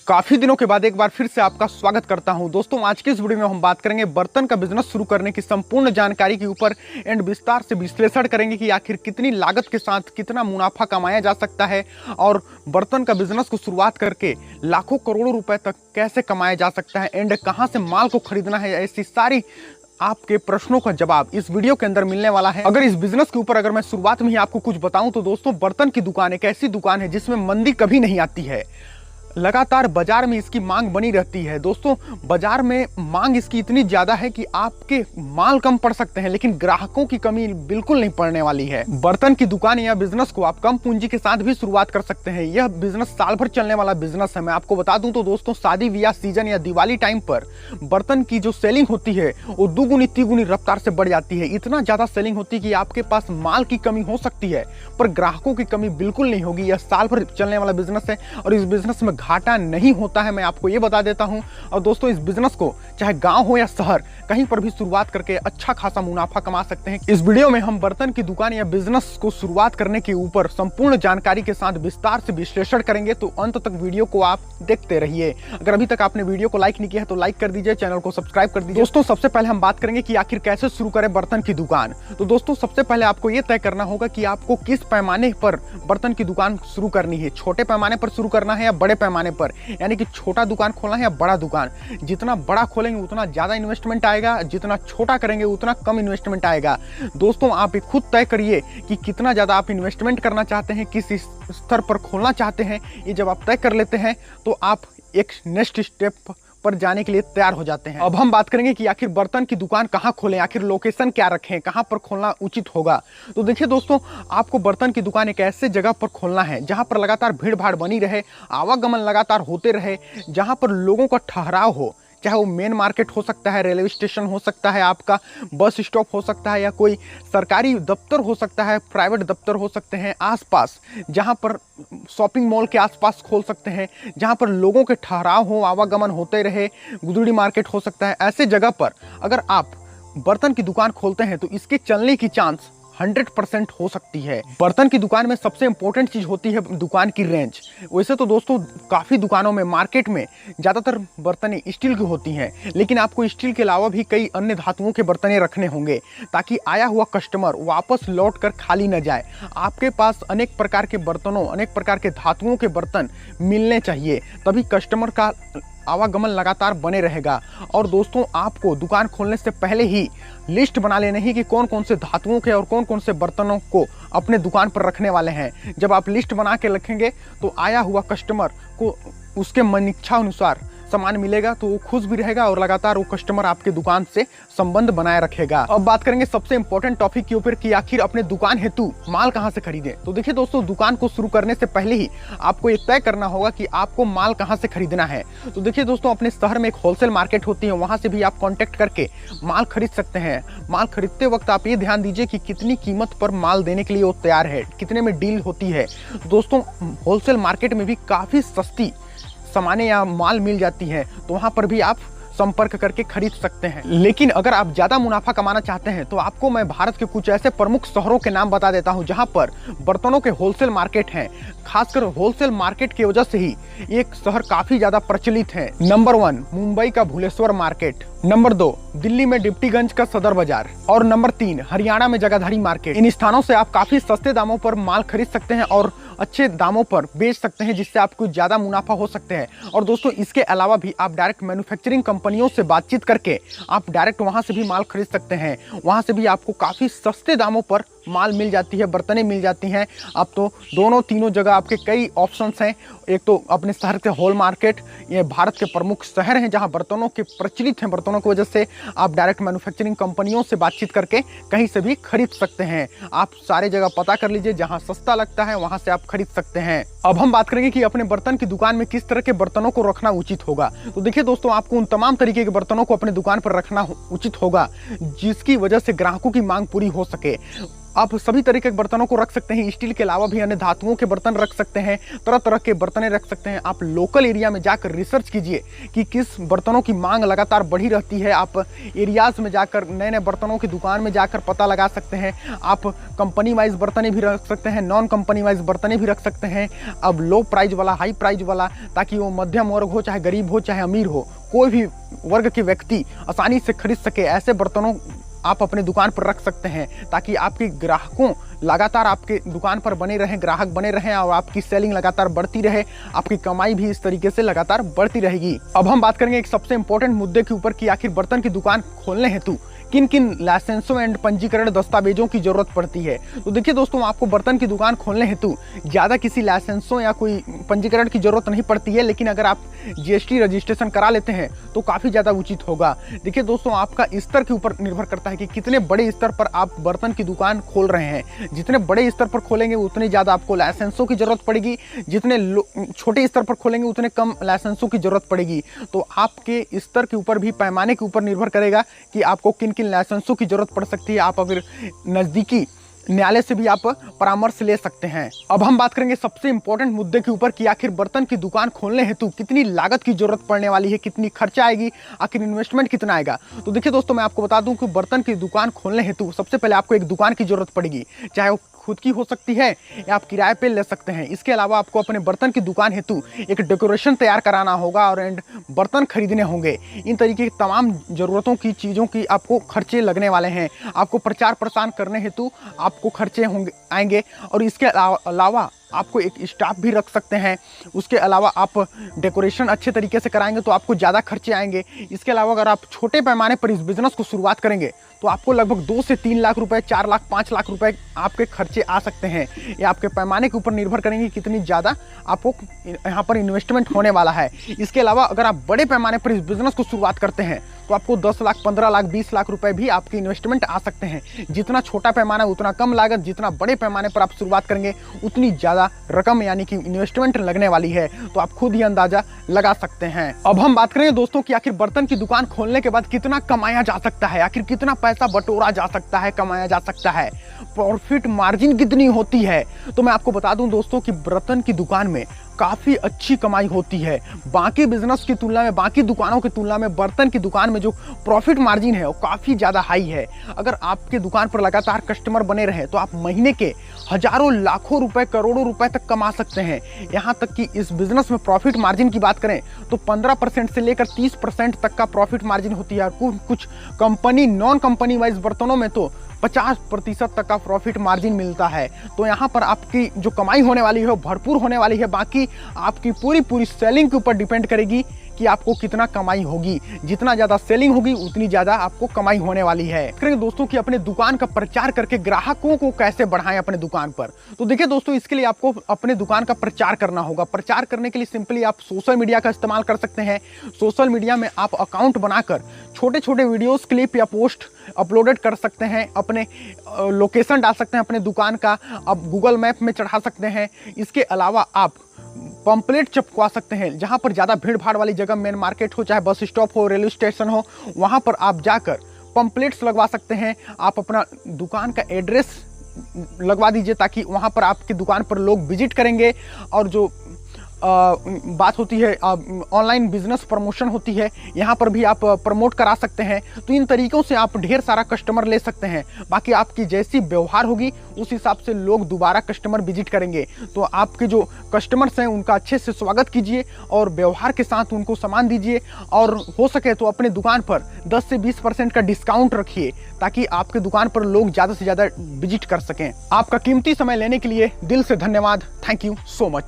काफी दिनों के बाद एक बार फिर से आपका स्वागत करता हूं। दोस्तों, आज की इस वीडियो में हम बात करेंगे बर्तन का बिजनेस शुरू करने की संपूर्ण जानकारी के ऊपर एंड विस्तार से विश्लेषण करेंगे कि आखिर कितनी लागत के साथ कितना मुनाफा कमाया जा सकता है और बर्तन का बिजनेस को शुरुआत करके लाखों करोड़ों रुपए तक कैसे कमाया जा सकता है एंड कहां से माल को खरीदना है। ऐसी सारी आपके प्रश्नों का जवाब इस वीडियो के अंदर मिलने वाला है। अगर इस बिजनेस के ऊपर मैं शुरुआत में ही आपको कुछ बताऊं तो दोस्तों, बर्तन की दुकान एक ऐसी दुकान है जिसमें मंदी कभी नहीं आती है। लगातार बाजार में इसकी मांग बनी रहती है। दोस्तों, बाजार में मांग इसकी इतनी ज्यादा है कि आपके माल कम पड़ सकते हैं लेकिन ग्राहकों की कमी बिल्कुल नहीं पड़ने वाली है। बर्तन की दुकान या बिजनेस को आप कम पूंजी के साथ भी शुरुआत कर सकते हैं। यह बिजनेस साल भर चलने वाला बिजनेस है। मैं आपको बता दूं तो दोस्तों, शादी ब्याह सीजन या दिवाली टाइम पर बर्तन की जो सेलिंग होती है वो दुगुनी तिगुनी रफ्तार से बढ़ जाती है। इतना ज्यादा सेलिंग होती है कि आपके पास माल की कमी हो सकती है पर ग्राहकों की कमी बिल्कुल नहीं होगी। यह साल भर चलने वाला बिजनेस है और इस बिजनेस में घाटा नहीं होता है, मैं आपको ये बता देता हूं। और दोस्तों, इस बिजनेस को चाहे गांव हो या शहर कहीं पर भी शुरुआत करके अच्छा खासा मुनाफा कमा सकते हैं। इस वीडियो में हम बर्तन की दुकान या बिजनेस को शुरुआत करने के ऊपर संपूर्ण जानकारी के साथ विस्तार से विश्लेषण करेंगे, तो अंत तक वीडियो को आप देखते रहिए। अगर अभी तक आपने वीडियो को लाइक नहीं किया है तो लाइक कर दीजिए, चैनल को सब्सक्राइब कर दीजिए। दोस्तों, सबसे पहले हम बात करेंगे कि आखिर कैसे शुरू करें बर्तन की दुकान। तो दोस्तों, सबसे पहले आपको यह तय करना होगा कि आपको किस पैमाने पर बर्तन की दुकान शुरू करनी है। छोटे पैमाने पर शुरू करना है या बड़े पैमाने पर, यानी कि छोटा दुकान खोलना है या बड़ा दुकान। जितना बड़ा खोलेंगे उतना ज्यादा इन्वेस्टमेंट आएगा, जितना छोटा करेंगे उतना कम इन्वेस्टमेंट आएगा। दोस्तों, आप खुद तय करिए कि कितना ज्यादा आप इन्वेस्टमेंट करना चाहते हैं, किस स्तर पर खोलना चाहते हैं। ये जब आप तय कर लेते हैं तो आप एक नेक्स्ट स्टेप पर जाने के लिए तैयार हो जाते हैं। अब हम बात करेंगे कि आखिर बर्तन की दुकान कहां खोलें, आखिर लोकेशन क्या रखें, कहां पर खोलना उचित होगा। तो देखिए दोस्तों, आपको बर्तन की दुकान एक ऐसे जगह पर खोलना है जहां पर लगातार भीड़ भाड़ बनी रहे, आवागमन लगातार होते रहे, जहां पर लोगों का ठहराव हो। चाहे वो मेन मार्केट हो सकता है, रेलवे स्टेशन हो सकता है, आपका बस स्टॉप हो सकता है, या कोई सरकारी दफ्तर हो सकता है, प्राइवेट दफ्तर हो सकते हैं आसपास, जहां पर शॉपिंग मॉल के आसपास खोल सकते हैं, जहां पर लोगों के ठहराव हो, आवागमन होते रहे, गुदड़ी मार्केट हो सकता है। ऐसे जगह पर अगर आप बर्तन की दुकान खोलते हैं तो इसके चलने की चांस 100% हो सकती है। बर्तन की दुकान में सबसे इंपॉर्टेंट चीज होती है दुकान की रेंज। वैसे तो दोस्तों, काफी दुकानों में मार्केट में ज्यादातर बर्तनें स्टील की होती हैं, लेकिन आपको स्टील के अलावा भी कई अन्य धातुओं के बर्तनें रखने होंगे ताकि आया हुआ कस्टमर वापस लौट कर खाली न जाए। आपके पास अनेक प्रकार के बर्तनों, अनेक प्रकार के धातुओं के बर्तन मिलने चाहिए, तभी कस्टमर का आवागमन लगातार बने रहेगा। और दोस्तों, आपको दुकान खोलने से पहले ही लिस्ट बना लेनी है कि कौन कौन से धातुओं के और कौन कौन से बर्तनों को अपने दुकान पर रखने वाले हैं। जब आप लिस्ट बना के रखेंगे तो आया हुआ कस्टमर को उसके मन इच्छा अनुसार सामान मिलेगा तो वो खुश भी रहेगा और लगातार वो कस्टमर आपके दुकान से संबंध बनाए रखेगा। अब बात करेंगे सबसे इंपॉर्टेंट टॉपिक के ऊपर कि आखिर अपने दुकान हेतु माल कहां से खरीदें। तो देखिए दोस्तों, दुकान को शुरू करने से पहले ही आपको ये तय करना होगा कि आपको माल कहां से खरीदना है। तो देखिए दोस्तों, अपने शहर में एक होलसेल मार्केट होती है, वहां से भी आप कॉन्टेक्ट करके माल खरीद सकते हैं। माल खरीदते वक्त आप ये ध्यान दीजिए कि कितनी कीमत पर माल देने के लिए वो तैयार है, कितने में डील होती है। दोस्तों, होलसेल मार्केट में भी काफी सस्ती सामानें या माल मिल जाती है, तो वहां पर भी आप संपर्क करके खरीद सकते हैं। लेकिन अगर आप ज्यादा मुनाफा कमाना चाहते हैं तो आपको मैं भारत के कुछ ऐसे प्रमुख शहरों के नाम बता देता हूं जहां पर बर्तनों के होलसेल मार्केट हैं। खासकर होलसेल मार्केट की वजह से ही एक शहर काफी ज्यादा प्रचलित है। नंबर 1 मुंबई का भुलेश्वर मार्केट, नंबर 2 दिल्ली में डिप्टीगंज का सदर बाजार, और नंबर 3 हरियाणा में जगाधरी मार्केट। इन स्थानों से आप काफी सस्ते दामों पर माल खरीद सकते हैं और अच्छे दामों पर बेच सकते हैं, जिससे आपको ज्यादा मुनाफा हो सकते हैं। और दोस्तों, इसके अलावा भी आप डायरेक्ट मैन्युफैक्चरिंग कंपनियों से बातचीत करके आप डायरेक्ट वहां से भी माल खरीद सकते हैं। वहां से भी आपको काफी सस्ते दामों पर माल मिल जाती है, बर्तनें मिल जाती हैं। अब तो दोनों तीनों जगह आपके कई ऑप्शंस हैं। एक तो अपने शहर के होल मार्केट, ये भारत के प्रमुख शहर हैं जहां बर्तनों के प्रचलित हैं। बर्तनों की वजह से आप डायरेक्ट मैन्युफैक्चरिंग कंपनियों से बातचीत करके कहीं से भी खरीद सकते हैं। आप सारे जगह पता कर लीजिए, जहां सस्ता लगता है वहां से आप खरीद सकते हैं। अब हम बात करेंगे कि अपने बर्तन की दुकान में किस तरह के बर्तनों को रखना उचित होगा। तो देखिए दोस्तों, आपको उन तमाम तरीके के बर्तनों को अपने दुकान पर रखना उचित होगा जिसकी वजह से ग्राहकों की मांग पूरी हो सके। आप सभी तरह के बर्तनों को रख सकते हैं। स्टील के अलावा भी अन्य धातुओं के बर्तन रख सकते हैं, तरह तरह के बर्तनें रख सकते हैं। आप लोकल एरिया में जाकर रिसर्च कीजिए कि किस बर्तनों की मांग लगातार बढ़ी रहती है। आप एरियाज में जाकर नए नए बर्तनों की दुकान में जाकर पता लगा सकते हैं। आप कंपनी वाइज बर्तनें भी रख सकते हैं, नॉन कंपनी वाइज बर्तनें भी रख सकते हैं। अब लो प्राइस वाला, हाई प्राइस वाला, ताकि वो मध्यम वर्ग हो, चाहे गरीब हो, चाहे अमीर हो, कोई भी वर्ग के व्यक्ति आसानी से खरीद सके, ऐसे बर्तनों आप अपने दुकान पर रख सकते हैं, ताकि आपके ग्राहकों लगातार आपके दुकान पर बने रहें, ग्राहक बने रहें और आपकी सेलिंग लगातार बढ़ती रहे, आपकी कमाई भी इस तरीके से लगातार बढ़ती रहेगी। अब हम बात करेंगे एक सबसे इंपॉर्टेंट मुद्दे के ऊपर कि आखिर बर्तन की दुकान खोलने हेतु किन किन लाइसेंसों एंड पंजीकरण दस्तावेजों की जरूरत पड़ती है। तो देखिए दोस्तों, आपको बर्तन की दुकान खोलने हेतु ज़्यादा किसी लाइसेंसों या कोई पंजीकरण की जरूरत नहीं पड़ती है, लेकिन अगर आप जीएसटी रजिस्ट्रेशन करा लेते हैं तो काफ़ी ज़्यादा उचित होगा। देखिए दोस्तों, आपका स्तर के ऊपर निर्भर करता है कि कितने बड़े स्तर पर आप बर्तन की दुकान खोल रहे हैं। जितने बड़े स्तर पर खोलेंगे उतनी ज़्यादा आपको लाइसेंसों की जरूरत पड़ेगी, जितने छोटे स्तर पर खोलेंगे उतने कम लाइसेंसों की जरूरत पड़ेगी। तो आपके स्तर के ऊपर भी, पैमाने के ऊपर निर्भर करेगा कि आपको किन लाइसेंसों की जरूरत पड़ सकती है। आप अगर नजदीकी न्यायालय से भी आप परामर्श ले सकते हैं। अब हम बात करेंगे सबसे इंपॉर्टेंट मुद्दे के ऊपर कि आखिर बर्तन की दुकान खोलने हेतु कितनी लागत की जरूरत पड़ने वाली है, कितनी खर्चा आएगी, आखिर इन्वेस्टमेंट कितना आएगा। तो देखिए दोस्तों, मैं आपको बता दूं कि बर्तन की दुकान खोलने हेतु सबसे पहले आपको एक दुकान की जरूरत पड़ेगी, चाहे वो खुद की हो सकती है या आप किराए पे ले सकते हैं। इसके अलावा आपको अपने बर्तन की दुकान हेतु एक डेकोरेशन तैयार कराना होगा और बर्तन खरीदने होंगे। इन तरीके की तमाम ज़रूरतों की चीज़ों की आपको खर्चे लगने वाले हैं। आपको प्रचार प्रसार करने हेतु आपको खर्चे होंगे आएंगे, और इसके अलावा आपको एक स्टाफ भी रख सकते हैं। उसके अलावा आप डेकोरेशन अच्छे तरीके से कराएंगे तो आपको ज़्यादा खर्चे आएंगे। इसके अलावा अगर आप छोटे पैमाने पर इस बिज़नेस को शुरुआत करेंगे तो आपको लगभग 2 से 3 लाख रुपए, 4 लाख, 5 लाख रुपए आपके खर्चे आ सकते हैं। ये आपके पैमाने के ऊपर निर्भर करेंगे कितनी ज़्यादा आपको यहाँ पर इन्वेस्टमेंट होने वाला है। इसके अलावा अगर आप बड़े पैमाने पर इस बिज़नेस को शुरुआत करते हैं तो आपको 10 लाख, 15 लाख, 20 लाख रुपए भी आपकी इन्वेस्टमेंट आ सकते हैं। जितना छोटा पैमाना उतना कम लागत, जितना बड़े पैमाने पर आप शुरुआत करेंगे उतनी ज़्यादा रकम यानी कि इन्वेस्टमेंट लगने वाली है। तो आप खुद ही अंदाजा लगा सकते हैं। अब हम बात करेंगे दोस्तों कि आखिर बर्तन की दुकान खोलने के बाद कितना कमाया जा सकता है, आखिर कितना पैसा बटोरा जा सकता है, कमाया जा सकता है, प्रॉफिट मार्जिन कितनी होती है। तो मैं आपको बता दूं दोस्तों कि बर्तन की दुकान में काफ़ी अच्छी कमाई होती है। बाकी बिजनेस की तुलना में, बाकी दुकानों की तुलना में बर्तन की दुकान में जो प्रॉफिट मार्जिन है वो काफ़ी ज़्यादा हाई है। अगर आपके दुकान पर लगातार कस्टमर बने रहे तो आप महीने के हजारों, लाखों रुपए, करोड़ों रुपए तक कमा सकते हैं। यहाँ तक कि इस बिजनेस में प्रॉफिट मार्जिन की बात करें तो 15% से लेकर 30% तक का प्रॉफिट मार्जिन होती है। कुछ कंपनी, नॉन कंपनी वाइज बर्तनों में तो 50% तक का प्रॉफिट मार्जिन मिलता है। तो यहाँ पर आपकी जो कमाई होने वाली है वो भरपूर होने वाली है। बाकी आपकी पूरी सेलिंग के ऊपर डिपेंड करेगी कि आपको कितना कमाई होगी। जितना ज़्यादा सेलिंग होगी उतनी ज़्यादा आपको कमाई होने वाली है। करेंगे दोस्तों कि अपने दुकान का प्रचार करके ग्राहकों को कैसे बढ़ाएं अपने दुकान पर। तो देखिए दोस्तों, इसके लिए आपको अपने दुकान का प्रचार करना होगा। प्रचार करने के लिए सिंपली आप सोशल मीडिया का इस्तेमाल कर सकते हैं। सोशल मीडिया में आप अकाउंट बनाकर छोटे छोटे वीडियोस, क्लिप या पोस्ट अपलोडेड कर सकते हैं। अपने लोकेशन डाल सकते हैं अपने दुकान का, आप गूगल मैप में चढ़ा सकते हैं। इसके अलावा आप पंपलेट चिपकवा सकते हैं। जहां पर ज़्यादा भीड़ भाड़ वाली जगह, मेन मार्केट हो, चाहे बस स्टॉप हो, रेलवे स्टेशन हो, वहां पर आप जाकर पंपलेट्स लगवा सकते हैं। आप अपना दुकान का एड्रेस लगवा दीजिए ताकि वहां पर आपकी दुकान पर लोग विजिट करेंगे। और जो बात होती है ऑनलाइन बिजनेस प्रमोशन होती है, यहाँ पर भी आप प्रमोट करा सकते हैं। तो इन तरीक़ों से आप ढेर सारा कस्टमर ले सकते हैं। बाकी आपकी जैसी व्यवहार होगी उस हिसाब से लोग दोबारा कस्टमर विजिट करेंगे। तो आपके जो कस्टमर्स हैं उनका अच्छे से स्वागत कीजिए और व्यवहार के साथ उनको सामान दीजिए। और हो सके तो अपने दुकान पर 10 से 20% का डिस्काउंट रखिए ताकि आपके दुकान पर लोग ज़्यादा से ज़्यादा विजिट कर सकें। आपका कीमती समय लेने के लिए दिल से धन्यवाद। Thank you so much.